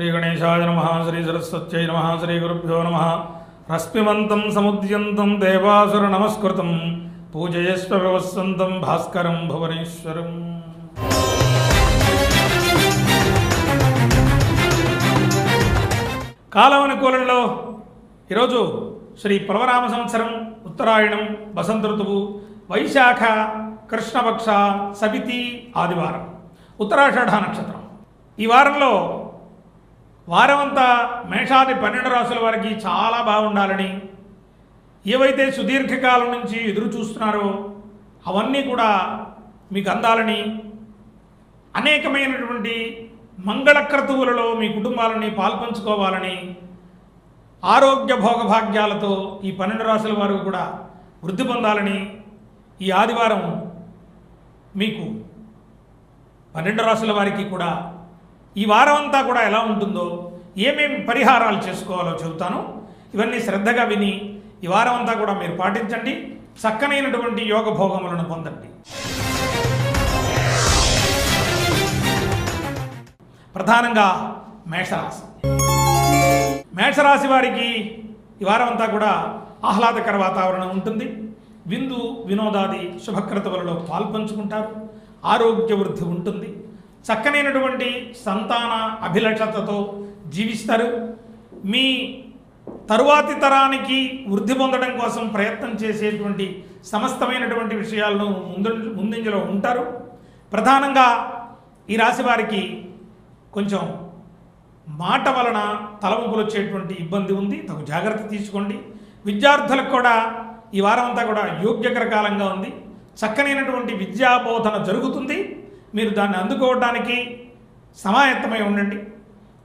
श्री गणेशाय नमः श्री सरस्वत्यै नमः श्री गुरुभ्यो नमः रश्मिवन्तं समुद्यन्तं देवासुर नमस्कृतं पूजयस्व व्यवस्वन्तं भास्करं भुवनेश्वरं। కాలవనుకూలంలో ఈరోజు శ్రీ ప్లవనామ సంవత్సరం ఉత్తరాయణం వసంత ఋతువు వైశాఖ కృష్ణపక్ష సవితి ఆదివారం ఉత్తరాషాఢ నక్షత్రం। ఈ వారంలో వారమంతా మేషాది 12 రాశుల వారికి చాలా బాగుండాలని, ఏవైతే సుదీర్ఘకాలం నుంచి ఎదురు చూస్తున్నారో అవన్నీ కూడా మీకు అందాలని, అనేకమైనటువంటి మంగళక్రతువులలో మీ కుటుంబాలని పాల్పంచుకోవాలని, ఆరోగ్య భోగభాగ్యాలతో ఈ 12 రాశుల వారు కూడా వృద్ధి పొందాలని ఈ ఆదివారం మీకు 12 రాశుల వారికి కూడా ఈ వారం అంతా కూడా ఎలా ఉంటుందో, ఏమేమి పరిహారాలు చేసుకోవాలో చెబుతాను। ఇవన్నీ శ్రద్ధగా విని ఈ వారం అంతా కూడా మీరు పాటించండి, చక్కనైనటువంటి యోగ భోగములను పొందండి। ప్రధానంగా మేషరాశి, మేషరాశి వారికి ఈ వారం అంతా కూడా ఆహ్లాదకర వాతావరణం ఉంటుంది। విందు వినోదాది శుభక్రతువులలో పాల్పంచుకుంటారు, ఆరోగ్య వృద్ధి ఉంటుంది, చక్కనైనటువంటి సంతాన అభిలషతతో జీవిస్తారు। మీ తరువాతి తరానికి వృద్ధి పొందడం కోసం ప్రయత్నం చేసేటువంటి సమస్తమైనటువంటి విషయాలను ముందంజలో ఉంటారు। ప్రధానంగా ఈ రాశి వారికి కొంచెం మాట వలన తలవంపులు వచ్చేటువంటి ఇబ్బంది ఉంది, తగు జాగ్రత్త తీసుకోండి। విద్యార్థులకు కూడా ఈ వారం అంతా కూడా యోగ్యకర కాలంగా ఉంది, చక్కనైనటువంటి విద్యాబోధన జరుగుతుంది, మీరు దాన్ని అందుకోవడానికి సమాయత్తమై ఉండండి।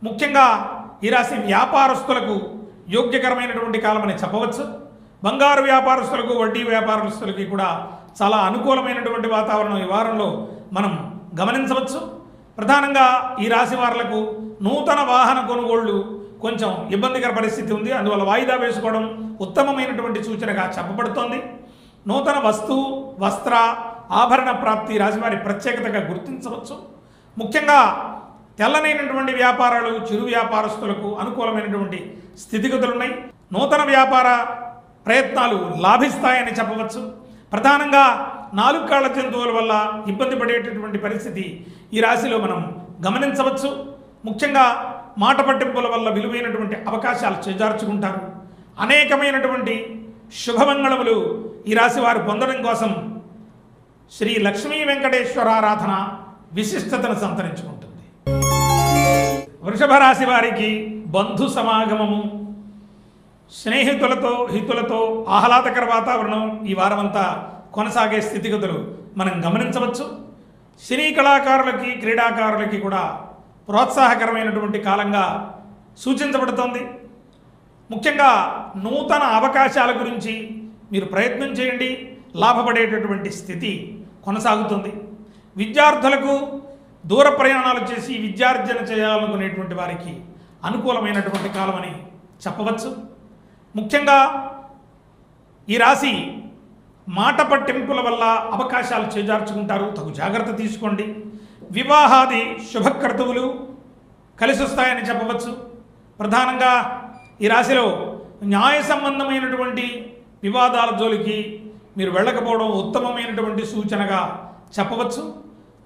ముఖ్యంగా ఈ రాశి వ్యాపారస్తులకు యోగ్యకరమైనటువంటి కాలమని చెప్పవచ్చు। బంగారు వ్యాపారస్తులకు, వడ్డీ వ్యాపారస్తులకి కూడా చాలా అనుకూలమైనటువంటి వాతావరణం ఈ వారంలో మనం గమనించవచ్చు। ప్రధానంగా ఈ రాశి వారులకు నూతన వాహన కొనుగోళ్లు కొంచెం ఇబ్బందికర పరిస్థితి ఉంది, అందువల్ల వాయిదా వేసుకోవడం ఉత్తమమైనటువంటి సూచనగా చెప్పబడుతోంది। నూతన వస్తువు వస్త్ర ఆభరణ ప్రాప్తి రాశివారి ప్రత్యేకతగా గుర్తించవచ్చు। ముఖ్యంగా తెల్లనైనటువంటి వ్యాపారాలు, చిరు వ్యాపారస్తులకు అనుకూలమైనటువంటి స్థితిగతులు ఉన్నాయి। నూతన వ్యాపార ప్రయత్నాలు లాభిస్తాయని చెప్పవచ్చు। ప్రధానంగా 4 కాళ్ల జంతువుల వల్ల ఇబ్బంది పడేటటువంటి పరిస్థితి ఈ రాశిలో మనం గమనించవచ్చు। ముఖ్యంగా మాట పట్టింపుల వల్ల విలువైనటువంటి అవకాశాలు చేజార్చుకుంటారు। అనేకమైనటువంటి శుభమంగళములు ఈ రాశి వారు పొందడం కోసం శ్రీ లక్ష్మీ వెంకటేశ్వర ఆరాధన విశిష్టతను సంతరించుకుంటుంది। వృషభ రాశి వారికి బంధు సమాగమము, స్నేహితులతో హితులతో ఆహ్లాదకర వాతావరణం ఈ వారమంతా కొనసాగే స్థితిగతులు మనం గమనించవచ్చు। సినీ కళాకారులకి క్రీడాకారులకి కూడా ప్రోత్సాహకరమైనటువంటి కాలంగా సూచించబడుతోంది। ముఖ్యంగా నూతన అవకాశాల గురించి మీరు ప్రయత్నం చేయండి, లాభపడేటటువంటి స్థితి కొనసాగుతుంది। విద్యార్థులకు దూర ప్రయాణాలు చేసి విద్యార్జన చేయాలనుకునేటువంటి వారికి అనుకూలమైనటువంటి కాలమని చెప్పవచ్చు। ముఖ్యంగా ఈ రాశి మాట పట్టింపుల వల్ల అవకాశాలు చేజార్చుకుంటారు, తగు జాగ్రత్త తీసుకోండి। వివాహాది శుభక్రతువులు కలిసి వస్తాయని చెప్పవచ్చు। ప్రధానంగా ఈ రాశిలో న్యాయ సంబంధమైనటువంటి వివాదాల జోలికి మీరు వెళ్ళకపోవడం ఉత్తమమైనటువంటి సూచనగా చెప్పవచ్చు।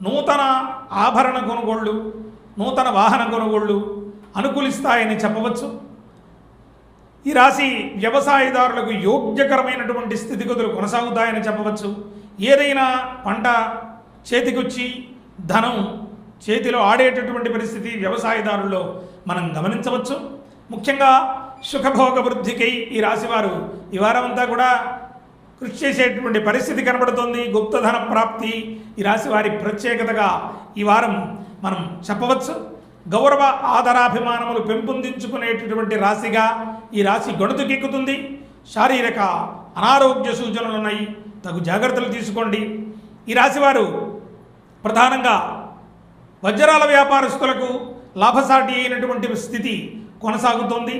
నూతన ఆభరణ కొనుగోళ్ళు, నూతన వాహన కొనుగోళ్ళు అనుకూలిస్తాయని చెప్పవచ్చు। ఈ రాశి వ్యవసాయదారులకు యోగ్యకరమైనటువంటి స్థితిగతులు కొనసాగుతాయని చెప్పవచ్చు। ఏదైనా పంట చేతికొచ్చి ధనం చేతిలో ఆడేటటువంటి పరిస్థితి వ్యవసాయదారుల్లో మనం గమనించవచ్చు। ముఖ్యంగా సుఖభోగ వృద్ధికై ఈ రాశివారు ఈ వారం అంతా కూడా కృషి చేసేటువంటి పరిస్థితి కనబడుతోంది। గుప్తధన ప్రాప్తి ఈ రాశి వారి ప్రత్యేకతగా ఈ వారం మనం చెప్పవచ్చు। గౌరవ ఆదరాభిమానములు పెంపొందించుకునేటటువంటి రాశిగా ఈ రాశి గొడుతుకెక్కుతుంది। శారీరక అనారోగ్య సూచనలు ఉన్నాయి, తగు జాగ్రత్తలు తీసుకోండి। ఈ రాశివారు ప్రధానంగా వజ్రాల వ్యాపారస్తులకు లాభసాటి అయినటువంటి స్థితి కొనసాగుతోంది।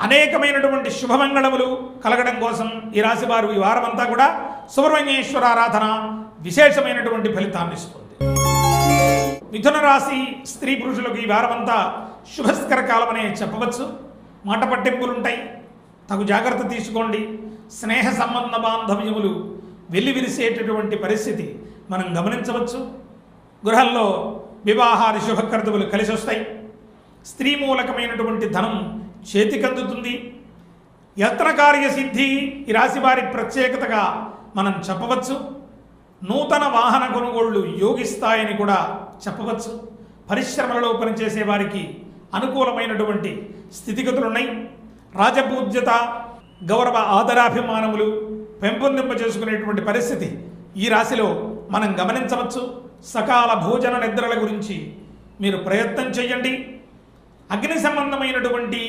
అనేకమైనటువంటి శుభమంగళములు కలగడం కోసం ఈ రాశి వారు ఈ వారమంతా కూడా సుబ్రహ్మణ్యేశ్వర ఆరాధన విశేషమైనటువంటి ఫలితాన్ని ఇస్తుంది। మిథున రాశి స్త్రీ పురుషులకు ఈ వారమంతా శుభస్కర కాలమనే చెప్పవచ్చు. మాట పట్టింపులుంటాయి, తగు జాగ్రత్త తీసుకోండి. స్నేహ సంబంధ బాంధవ్యములు వెల్లివిరిసేటటువంటి పరిస్థితి మనం గమనించవచ్చు. గృహంలో వివాహాది శుభకర్తవులు కలిసి వస్తాయి. స్త్రీ మూలకమైనటువంటి ధనం చేతికందుతుంది. యత్న కార్య సిద్ధి ఈ రాశి వారి ప్రత్యేకతగా మనం చెప్పవచ్చు. నూతన వాహన కొనుగోళ్లు యోగిస్తాయని కూడా చెప్పవచ్చు. పరిశ్రమలలో పనిచేసే వారికి అనుకూలమైనటువంటి స్థితిగతులున్నాయి. రాజపూజ్యత, గౌరవ ఆదరాభిమానములు పెంపొందింపజేసుకునేటువంటి పరిస్థితి ఈ రాశిలో మనం గమనించవచ్చు. సకాల భోజన నిద్రల గురించి మీరు ప్రయత్నం చేయండి. అగ్ని సంబంధమైనటువంటి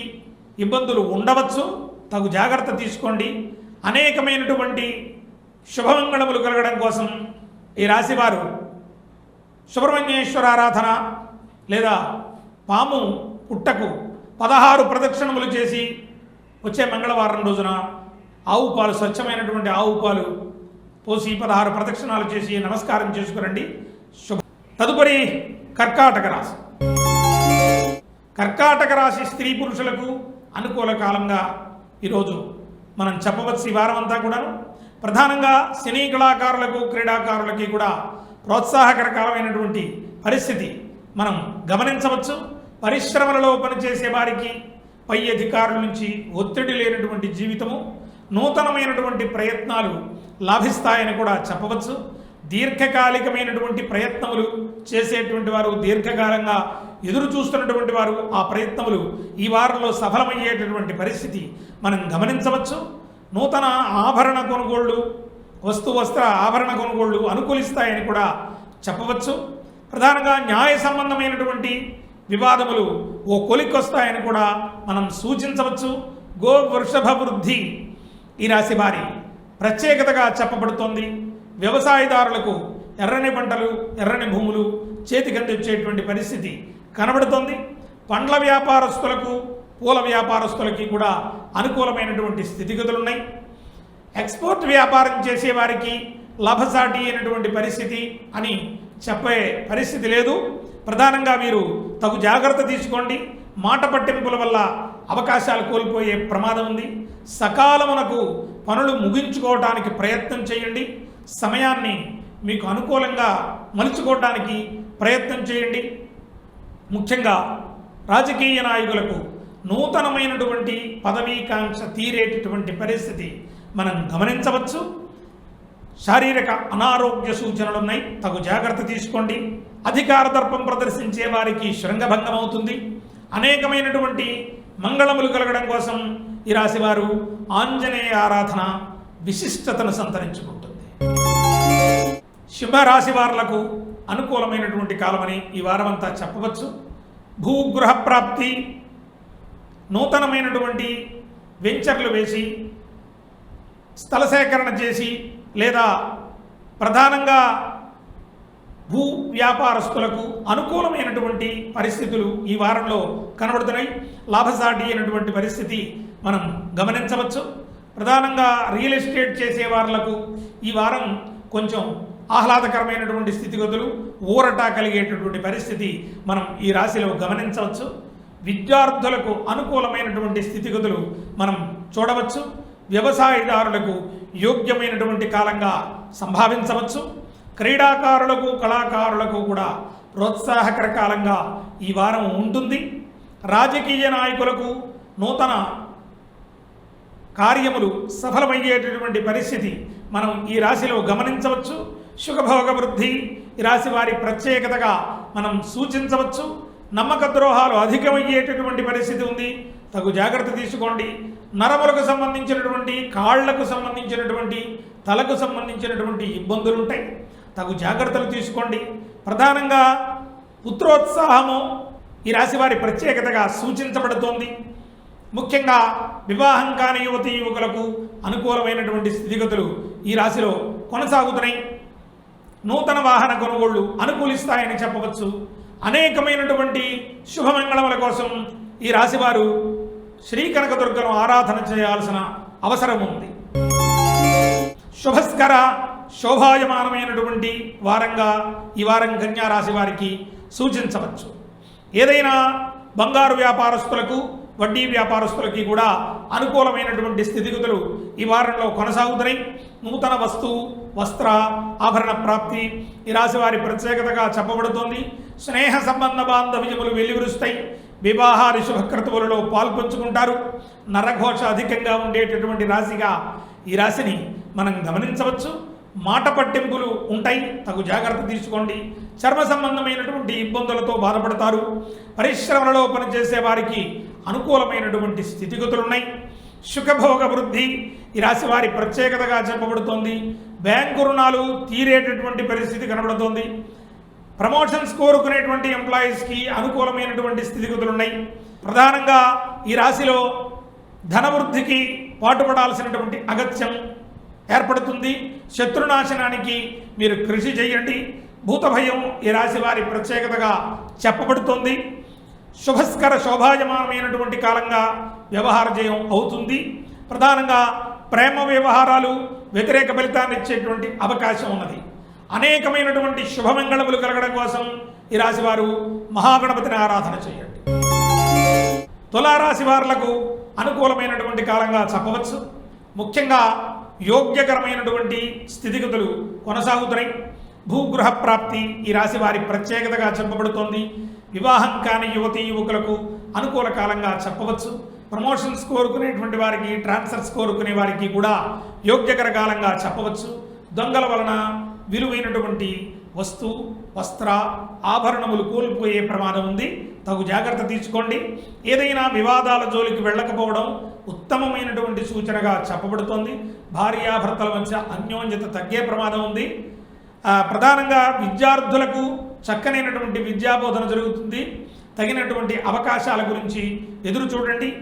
ఇబ్బందులు ఉండవచ్చు, తగు జాగ్రత్త తీసుకోండి. అనేకమైనటువంటి శుభమంగళములు కలగడం కోసం ఈ రాశివారు సుబ్రహ్మణ్యేశ్వర ఆరాధన లేదా పాము పుట్టకు 16 ప్రదక్షిణములు చేసి వచ్చే మంగళవారం రోజున ఆవు పాలు, స్వచ్ఛమైనటువంటి ఆవు పాలు పోసి 16 ప్రదక్షిణాలు చేసి నమస్కారం చేసుకురండి. తదుపరి కర్కాటక రాశి. కర్కాటక రాశి స్త్రీ పురుషులకు అనుకూల కాలంగా ఈరోజు మనం చెప్పవచ్చు. ఈ వారం అంతా కూడా ప్రధానంగా సినీ కళాకారులకు, క్రీడాకారులకి కూడా ప్రోత్సాహకర కాలమైనటువంటి పరిస్థితి మనం గమనించవచ్చు. పరిశ్రమలలో పనిచేసే వారికి పై అధికారుల నుంచి ఒత్తిడి లేనటువంటి జీవితము, నూతనమైనటువంటి ప్రయత్నాలు లాభిస్తాయని కూడా చెప్పవచ్చు. దీర్ఘకాలికమైనటువంటి ప్రయత్నములు చేసేటువంటి వారు, దీర్ఘకాలంగా ఎదురు చూస్తున్నటువంటి వారు ఆ ప్రయత్నములు ఈ వారంలో సఫలమయ్యేటటువంటి పరిస్థితి మనం గమనించవచ్చు. నూతన ఆభరణ కొనుగోళ్లు, వస్త్ర ఆభరణ కొనుగోళ్లు అనుకూలిస్తాయని కూడా చెప్పవచ్చు. ప్రధానంగా న్యాయ సంబంధమైనటువంటి వివాదములు ఓ కొలిక్కొస్తాయని కూడా మనం సూచించవచ్చు. గో వృషభ వృద్ధి ఈ రాశి వారి ప్రత్యేకతగా చెప్పబడుతోంది. వ్యవసాయదారులకు ఎర్రని పంటలు, ఎర్రని భూములు చేతికందించేటువంటి పరిస్థితి కనబడుతోంది. పండ్ల వ్యాపారస్తులకు, పూల వ్యాపారస్తులకి కూడా అనుకూలమైనటువంటి స్థితిగతులు ఉన్నాయి. ఎక్స్పోర్ట్ వ్యాపారం చేసేవారికి లాభసాటి అయినటువంటి పరిస్థితి అని చెప్పే పరిస్థితి లేదు. ప్రధానంగా మీరు తగు జాగ్రత్త తీసుకోండి. మాట పట్టింపుల వల్ల అవకాశాలు కోల్పోయే ప్రమాదం ఉంది. సకాలమునకు పనులు ముగించుకోవడానికి ప్రయత్నం చేయండి. సమయాన్ని మీకు అనుకూలంగా మలుచుకోవడానికి ప్రయత్నం చేయండి. ముఖ్యంగా రాజకీయ నాయకులకు నూతనమైనటువంటి పదవీకాంక్ష తీరేటటువంటి పరిస్థితి మనం గమనించవచ్చు. శారీరక అనారోగ్య సూచనలు ఉన్నాయి, తగు జాగ్రత్త తీసుకోండి. అధికార దర్పం ప్రదర్శించే వారికి శృంగభంగం అవుతుంది. అనేకమైనటువంటి మంగళములు కలగడం కోసం ఈ రాశివారు ఆంజనేయ ఆరాధన విశిష్టతను సంతరించుకుంటుంది. శుభరాశి వారులకు అనుకూలమైనటువంటి కాలమని ఈ వారమంతా చెప్పవచ్చు. భూగృహ ప్రాప్తి, నూతనమైనటువంటి వెంచర్లు వేసి స్థల సేకరణ చేసి లేదా ప్రధానంగా భూ వ్యాపారస్తులకు అనుకూలమైనటువంటి పరిస్థితులు ఈ వారంలో కనబడుతున్నాయి. లాభసాటి అయినటువంటి పరిస్థితి మనం గమనించవచ్చు. ప్రధానంగా రియల్ ఎస్టేట్ చేసే వారులకు ఈ వారం కొంచెం ఆహ్లాదకరమైనటువంటి స్థితిగతులు, ఊరట కలిగేటటువంటి పరిస్థితి మనం ఈ రాశిలో గమనించవచ్చు. విద్యార్థులకు అనుకూలమైనటువంటి స్థితిగతులు మనం చూడవచ్చు. వ్యవసాయదారులకు యోగ్యమైనటువంటి కాలంగా సంభావించవచ్చు. క్రీడాకారులకు, కళాకారులకు కూడా ప్రోత్సాహకర కాలంగా ఈ వారం ఉంటుంది. రాజకీయ నాయకులకు నూతన కార్యములు సఫలమయ్యేటటువంటి పరిస్థితి మనం ఈ రాశిలో గమనించవచ్చు. సుఖభోగ వృద్ధి ఈ రాశి వారి ప్రత్యేకతగా మనం సూచించవచ్చు. నమ్మక ద్రోహాలు అధికమయ్యేటటువంటి పరిస్థితి ఉంది, తగు జాగ్రత్త తీసుకోండి. నరములకు సంబంధించినటువంటి, కాళ్లకు సంబంధించినటువంటి, తలకు సంబంధించినటువంటి ఇబ్బందులు ఉంటాయి, తగు జాగ్రత్తలు తీసుకోండి. ప్రధానంగా పుత్రోత్సాహము ఈ రాశి వారి ప్రత్యేకతగా సూచించబడుతోంది. ముఖ్యంగా వివాహం కాని యువతీ యువకులకు అనుకూలమైనటువంటి స్థితిగతులు ఈ రాశిలో కొనసాగుతున్నాయి. నూతన వాహన కొనుగోళ్లు అనుకూలిస్తాయని చెప్పవచ్చు. అనేకమైనటువంటి శుభమంగళముల కోసం ఈ రాశివారు శ్రీ కనకదుర్గను ఆరాధన చేయాల్సిన అవసరం ఉంది. శుభస్కర శోభాయమానమైనటువంటి వారంగా ఈ వారం కన్యా రాశి వారికి సూచించవచ్చు. ఏదైనా బంగారు వ్యాపారస్తులకు, వడ్డీ వ్యాపారస్తులకి కూడా అనుకూలమైనటువంటి స్థితిగతులు ఈ వారంలో కొనసాగుతున్నాయి. నూతన వస్తువు, వస్త్ర, ఆభరణ ప్రాప్తి ఈ రాశి వారి ప్రత్యేకతగా చెప్పబడుతోంది. స్నేహ సంబంధ బాంధవ్యములు వెల్లివిరుస్తాయి. వివాహాది శుభక్రతువులలో పాల్పంచుకుంటారు. నరఘోష అధికంగా ఉండేటటువంటి రాశిగా ఈ రాశిని మనం గమనించవచ్చు. మాట పట్టింపులు ఉంటాయి, తగు జాగ్రత్త తీసుకోండి. చర్మ సంబంధమైనటువంటి ఇబ్బందులతో బాధపడతారు. పరిశ్రమలలో పనిచేసే వారికి అనుకూలమైనటువంటి స్థితిగతులు ఉన్నాయి. సుఖభోగ వృద్ధి ఈ రాశి వారి ప్రత్యేకతగా చెప్పబడుతోంది. బ్యాంకు రుణాలు తీరేటటువంటి పరిస్థితి కనబడుతోంది. ప్రమోషన్స్ కోరుకునేటువంటి ఎంప్లాయీస్కి అనుకూలమైనటువంటి స్థితిగతులు ఉన్నాయి. ప్రధానంగా ఈ రాశిలో ధనవృద్ధికి పాటుపడాల్సినటువంటి అగత్యం ఏర్పడుతుంది. శత్రునాశనానికి మీరు కృషి చేయండి. భూతభయం ఈ రాశి వారి ప్రత్యేకతగా చెప్పబడుతోంది. శుభస్కర శోభాయమానమైనటువంటి కాలంగా వ్యవహార జయం అవుతుంది. ప్రధానంగా ప్రేమ వ్యవహారాలు వ్యతిరేక ఫలితాన్ని ఇచ్చేటువంటి అవకాశం ఉన్నది. అనేకమైనటువంటి శుభమంగళములు కలగడం కోసం ఈ రాశి వారు మహాగణపతిని ఆరాధన చేయండి. తులారాశి వారులకు అనుకూలమైనటువంటి కాలంగా చెప్పవచ్చు. ముఖ్యంగా యోగ్యకరమైనటువంటి స్థితిగతులు కొనసాగుతున్నాయి. భూగృహ ప్రాప్తి ఈ రాశి వారి ప్రత్యేకతగా చెప్పబడుతోంది. వివాహం కాని యువతీ యువకులకు అనుకూల కాలంగా చెప్పవచ్చు. ప్రమోషన్స్ కోరుకునేటువంటి వారికి, ట్రాన్స్ఫర్స్ కోరుకునే వారికి కూడా యోగ్యకర కాలంగా చెప్పవచ్చు. దొంగల వలన విలువైనటువంటి వస్తు, వస్త్ర, ఆభరణములు కోల్పోయే ప్రమాదం ఉంది. తగు జాగ్రత్త తీసుకోండి. ఏదైనా వివాదాల జోలికి వెళ్ళకపోవడం ఉత్తమమైనటువంటి సూచనగా చెప్పబడుతోంది. భార్యాభర్తల మధ్య అన్యోన్యత తగ్గే ప్రమాదం ఉంది. ప్రధానంగా విద్యార్థులకు చక్కనైనటువంటి విద్యాబోధన జరుగుతుంది. తగినటువంటి అవకాశాల గురించి ఎదురు చూడండి.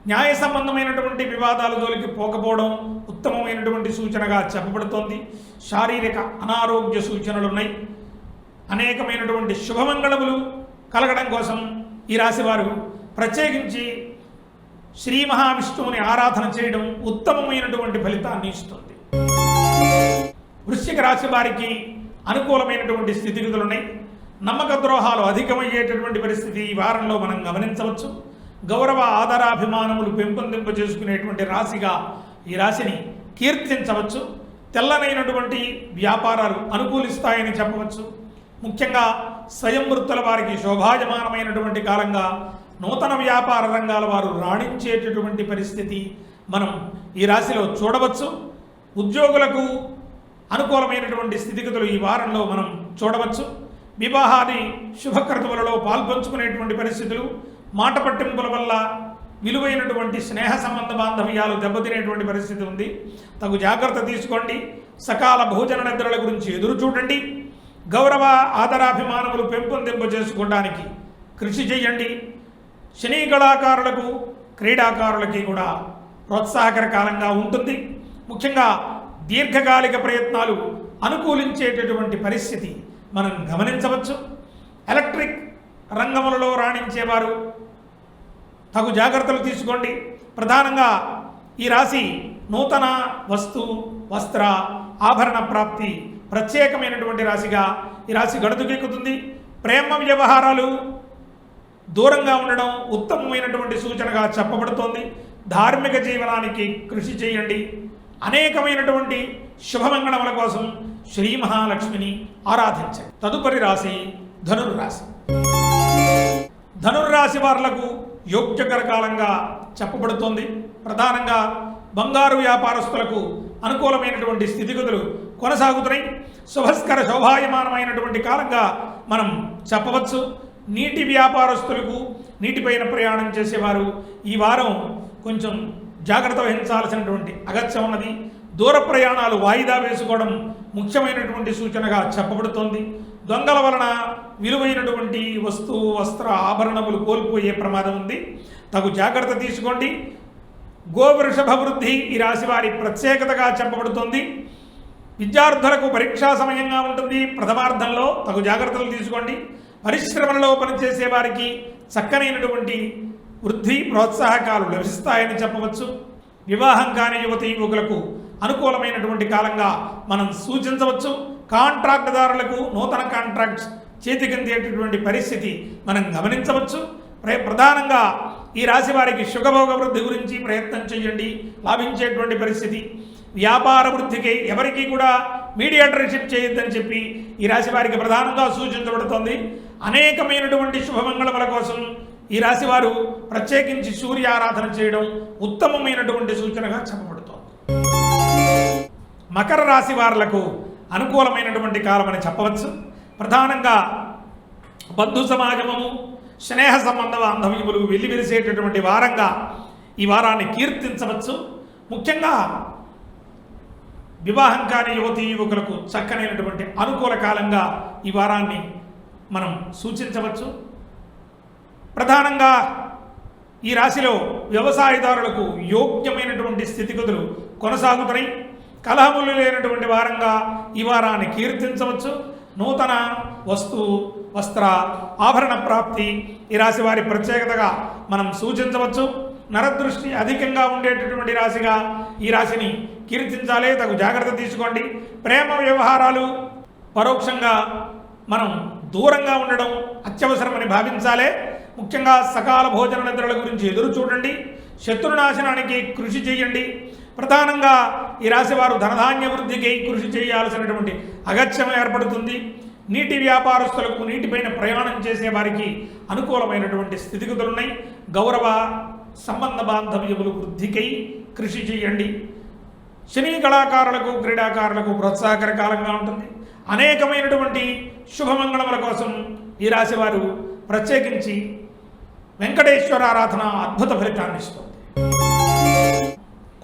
న్యాయ సంబంధమైనటువంటి వివాదాల జోలికి పోకపోవడం ఉత్తమమైనటువంటి సూచనగా చెప్పబడుతోంది. శారీరక అనారోగ్య సూచనలు ఉన్నాయి. అనేకమైనటువంటి శుభమంగళములు కలగడం కోసం ఈ రాశి వారు ప్రత్యేకించి శ్రీ మహావిష్ణువుని ఆరాధన చేయడం ఉత్తమమైనటువంటి ఫలితాన్ని ఇస్తుంది. వృశ్చిక రాశి వారికి అనుకూలమైనటువంటి స్థితిగతులు ఉన్నాయి. నమ్మక ద్రోహాలు అధికమయ్యేటటువంటి పరిస్థితి ఈ వారంలో మనం గమనించవచ్చు. గౌరవ ఆదరాభిమానములు పెంపొందింప చేసుకునేటువంటి రాశిగా ఈ రాశిని కీర్తించవచ్చు. తెల్లనైనటువంటి వ్యాపారాలు అనుకూలిస్తాయని చెప్పవచ్చు. ముఖ్యంగా స్వయం వృత్తుల వారికి శోభాయమానమైనటువంటి కాలంగా నూతన వ్యాపార రంగాల వారు రాణించేటటువంటి పరిస్థితి మనం ఈ రాశిలో చూడవచ్చు. ఉద్యోగులకు అనుకూలమైనటువంటి స్థితిగతులు ఈ వారంలో మనం చూడవచ్చు. వివాహాది శుభక్రతువులలో పాల్పంచుకునేటువంటి పరిస్థితులు, మాట పట్టింపుల వల్ల విలువైనటువంటి స్నేహ సంబంధ బాంధవ్యాలు దెబ్బతినేటువంటి పరిస్థితి ఉంది. తగు జాగ్రత్త తీసుకోండి. సకాల భోజన నిద్రల గురించి ఎదురు చూడండి. గౌరవ ఆదరాభిమానములు పెంపొందింప చేసుకోవడానికి కృషి చేయండి. సినీ కళాకారులకు, క్రీడాకారులకి కూడా ప్రోత్సాహకర కాలంగా ఉంటుంది. ముఖ్యంగా దీర్ఘకాలిక ప్రయత్నాలు అనుకూలించేటటువంటి పరిస్థితి మనం గమనించవచ్చు. ఎలక్ట్రిక్ రంగములలో రాణించేవారు తగు జాగ్రత్తలు తీసుకోండి. ప్రధానంగా ఈ రాశి నూతన వస్తు, వస్త్ర, ఆభరణ ప్రాప్తి ప్రత్యేకమైనటువంటి రాశిగా ఈ రాశి గడుదుకెక్కుతుంది. ప్రేమ వ్యవహారాలు దూరంగా ఉండడం ఉత్తమమైనటువంటి సూచనగా చెప్పబడుతోంది. ధార్మిక జీవనానికి కృషి చేయండి. అనేకమైనటువంటి శుభమంగళముల కోసం శ్రీ మహాలక్ష్మిని ఆరాధించండి. తదుపరి రాశి ధనుర్రాశి. ధనుర్రాశి వారులకు యోగ్యకర కాలంగా చెప్పబడుతోంది. ప్రధానంగా బంగారు వ్యాపారస్తులకు అనుకూలమైనటువంటి స్థితిగతులు కొనసాగుతున్నాయి. శుభస్కర శోభాయమానమైనటువంటి కాలంగా మనం చెప్పవచ్చు. నీటి వ్యాపారస్తులకు, నీటిపైన ప్రయాణం చేసేవారు ఈ వారం కొంచెం జాగ్రత్త వహించాల్సినటువంటి అగత్యం ఉన్నది. దూర ప్రయాణాలు వాయిదా వేసుకోవడం ముఖ్యమైనటువంటి సూచనగా చెప్పబడుతోంది. దొంగల వలన విలువైనటువంటి వస్తువు, వస్త్ర, ఆభరణములు కోల్పోయే ప్రమాదం ఉంది. తగు జాగ్రత్త తీసుకోండి. గోవృషభ వృద్ధి ఈ రాశి వారి ప్రత్యేకతగా చెప్పబడుతోంది. విద్యార్థులకు పరీక్షా సమయంగా ఉంటుంది. ప్రథమార్థంలో తగు జాగ్రత్తలు తీసుకోండి. పరిశ్రమలలో పనిచేసే వారికి చక్కనైనటువంటి వృద్ధి, ప్రోత్సాహకాలు లభిస్తాయని చెప్పవచ్చు. వివాహం కాని యువతీ యువకులకు అనుకూలమైనటువంటి కాలంగా మనం సూచించవచ్చు. కాంట్రాక్టుదారులకు నూతన కాంట్రాక్ట్స్ చేతికందేటటువంటి పరిస్థితి మనం గమనించవచ్చు. ప్రధానంగా ఈ రాశి వారికి సుఖభోగ వృద్ధి గురించి ప్రయత్నం చేయండి, లాభించేటువంటి పరిస్థితి. వ్యాపార వృద్ధికి ఎవరికి కూడా మీడియేటర్షిప్ చేయొద్దని చెప్పి ఈ రాశి వారికి ప్రధానంగా సూచించబడుతోంది. అనేకమైనటువంటి శుభమంగళముల కోసం ఈ రాశి వారు ప్రత్యేకించి సూర్య ఆరాధన చేయడం ఉత్తమమైనటువంటి సూచనగా చెప్పబడుతోంది. మకర రాశి వారులకు అనుకూలమైనటువంటి కాలం అని చెప్పవచ్చు. ప్రధానంగా బంధు సమాగమము, స్నేహ సంబంధ బాంధవ్యములు వెల్లివిరిసేటటువంటి వారంగా ఈ వారాన్ని కీర్తించవచ్చు. ముఖ్యంగా వివాహం కాని యువతీ యువకులకు చక్కనైనటువంటి అనుకూల కాలంగా ఈ వారాన్ని మనం సూచించవచ్చు. ప్రధానంగా ఈ రాశిలో వ్యవసాయదారులకు యోగ్యమైనటువంటి స్థితిగతులు కొనసాగుతున్నాయి. కలహములు లేనటువంటి వారంగా ఈ వారాన్ని కీర్తించవచ్చు. నూతన వస్త్ర ఆభరణ ప్రాప్తి ఈ రాశి వారి ప్రత్యేకతగా మనం సూచించవచ్చు. నరదృష్టి అధికంగా ఉండేటటువంటి రాశిగా ఈ రాశిని కీర్తించాలి, తగు జాగ్రత్త తీసుకోండి. ప్రేమ వ్యవహారాలు పరోక్షంగా మనం దూరంగా ఉండడం అత్యవసరమని భావించాలి. ముఖ్యంగా సకాల భోజన నిద్రల గురించి ఎదురు చూడండి. శత్రునాశనానికి కృషి చేయండి. ప్రధానంగా ఈ రాశి వారు ధనధాన్య వృద్ధికి కృషి చేయాల్సినటువంటి అగత్యం ఏర్పడుతుంది. నీటి వ్యాపారస్తులకు నీటిపైన ప్రయాణం చేసే వారికి అనుకూలమైనటువంటి స్థితిగతులు ఉన్నాయి. గౌరవ సంబంధ బాంధవ్యములు వృద్ధికై కృషి చేయండి. సినీ కళాకారులకు క్రీడాకారులకు ప్రోత్సాహకర కాలంగా ఉంటుంది. అనేకమైనటువంటి శుభమంగళముల కోసం ఈ రాశి వారు ప్రత్యేకించి వెంకటేశ్వర ఆరాధన అద్భుత ఫలితాన్ని ఇస్తుంది.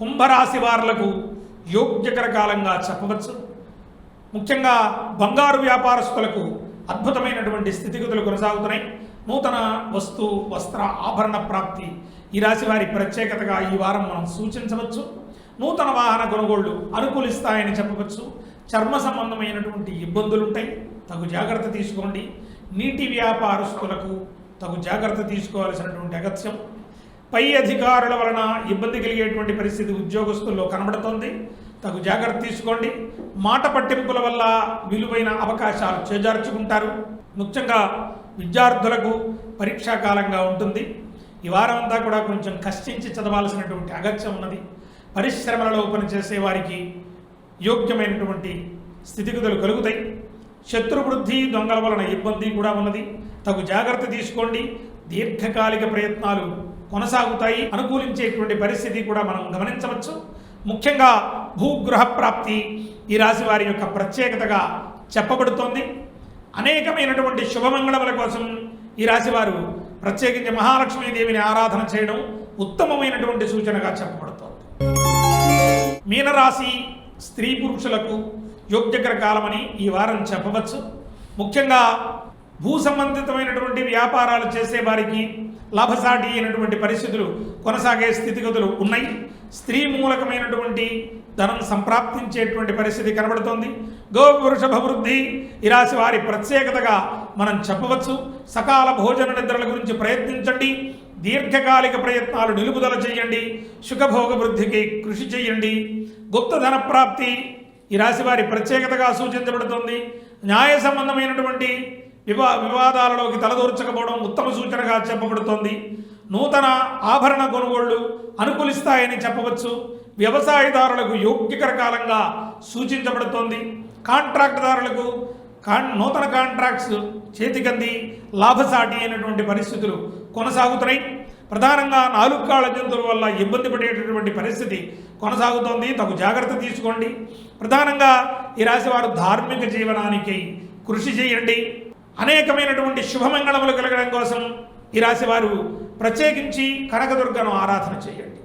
కుంభరాశి వారులకు యోగ్యకర కాలంగా చెప్పవచ్చు. ముఖ్యంగా బంగారు వ్యాపారస్తులకు అద్భుతమైనటువంటి స్థితిగతులు కొనసాగుతున్నాయి. నూతన వస్త్ర ఆభరణ ప్రాప్తి ఈ రాశి వారి ప్రత్యేకతగా ఈ వారం మనం సూచించవచ్చు. నూతన వాహన కొనుగోళ్లు అనుకూలిస్తాయని చెప్పవచ్చు. చర్మ సంబంధమైనటువంటి ఇబ్బందులు ఉంటాయి, తగు జాగ్రత్త తీసుకోండి. నీటి వ్యాపారస్తులకు తగు జాగ్రత్త తీసుకోవాల్సినటువంటి అగత్యం. పై అధికారుల వలన ఇబ్బంది కలిగేటువంటి పరిస్థితి ఉద్యోగస్తుల్లో కనబడుతోంది, తగు జాగ్రత్త తీసుకోండి. మాట పట్టింపుల వల్ల విలువైన అవకాశాలు చేజార్చుకుంటారు. ముఖ్యంగా విద్యార్థులకు పరీక్షా కాలంగా ఉంటుంది. ఈ వారం అంతా కూడా కొంచెం కష్టించి చదవాల్సినటువంటి అగత్యం ఉన్నది. పరిశ్రమలలో పనిచేసే వారికి యోగ్యమైనటువంటి స్థితిగతులు కలుగుతాయి. శత్రువృద్ధి, దొంగల వలన ఇబ్బంది కూడా ఉన్నది, తగు జాగ్రత్త తీసుకోండి. దీర్ఘకాలిక ప్రయత్నాలు కొనసాగుతాయి, అనుకూలించేటువంటి పరిస్థితి కూడా మనం గమనించవచ్చు. ముఖ్యంగా భూగృహ ప్రాప్తి ఈ రాశి వారి యొక్క ప్రత్యేకతగా చెప్పబడుతోంది. అనేకమైనటువంటి శుభమంగళముల కోసం ఈ రాశి వారు ప్రత్యేకించి మహాలక్ష్మీదేవిని ఆరాధన చేయడం ఉత్తమమైనటువంటి సూచనగా చెప్పబడుతోంది. మీనరాశి స్త్రీ పురుషులకు యోగ్యకర కాలమని ఈ వారం చెప్పవచ్చు. ముఖ్యంగా భూ సంబంధితమైనటువంటి వ్యాపారాలు చేసే వారికి లాభసాటి అయినటువంటి పరిస్థితులు కొనసాగే స్థితిగతులు ఉన్నాయి. స్త్రీ మూలకమైనటువంటి ధనం సంప్రాప్తించేటువంటి పరిస్థితి కనబడుతోంది. గోవృషభ వృద్ధి ఈ రాశి వారి ప్రత్యేకతగా మనం చెప్పవచ్చు. సకాల భోజన నిద్రల గురించి ప్రయత్నించండి. దీర్ఘకాలిక ప్రయత్నాలు నిలుపుదల చేయండి. సుఖభోగ వృద్ధికి కృషి చేయండి. గుప్త ధన ప్రాప్తి ఈ రాశి వారి ప్రత్యేకతగా సూచించబడుతుంది. న్యాయ సంబంధమైనటువంటి వివాదాలలోకి తలదూర్చకపోవడం ఉత్తమ సూచనగా చెప్పబడుతోంది. నూతన ఆభరణ కొనుగోళ్లు అనుకూలిస్తాయని చెప్పవచ్చు. వ్యవసాయదారులకు యోగ్యకర కాలంగా సూచించబడుతోంది. కాంట్రాక్టుదారులకు నూతన కాంట్రాక్ట్స్ చేతికంది లాభసాటి అయినటువంటి పరిస్థితులు కొనసాగుతున్నాయి. ప్రధానంగా 4 కాళ్ళ జంతువుల వల్ల ఇబ్బంది పడేటటువంటి పరిస్థితి కొనసాగుతోంది, తగు జాగ్రత్త తీసుకోండి. ప్రధానంగా ఈ రాశి వారు ధార్మిక జీవనానికి కృషి చేయండి. అనేకమైనటువంటి శుభమంగళములు కలగడం కోసం ఈ రాశి వారు ప్రత్యేకించి కనకదుర్గను ఆరాధన చేయండి.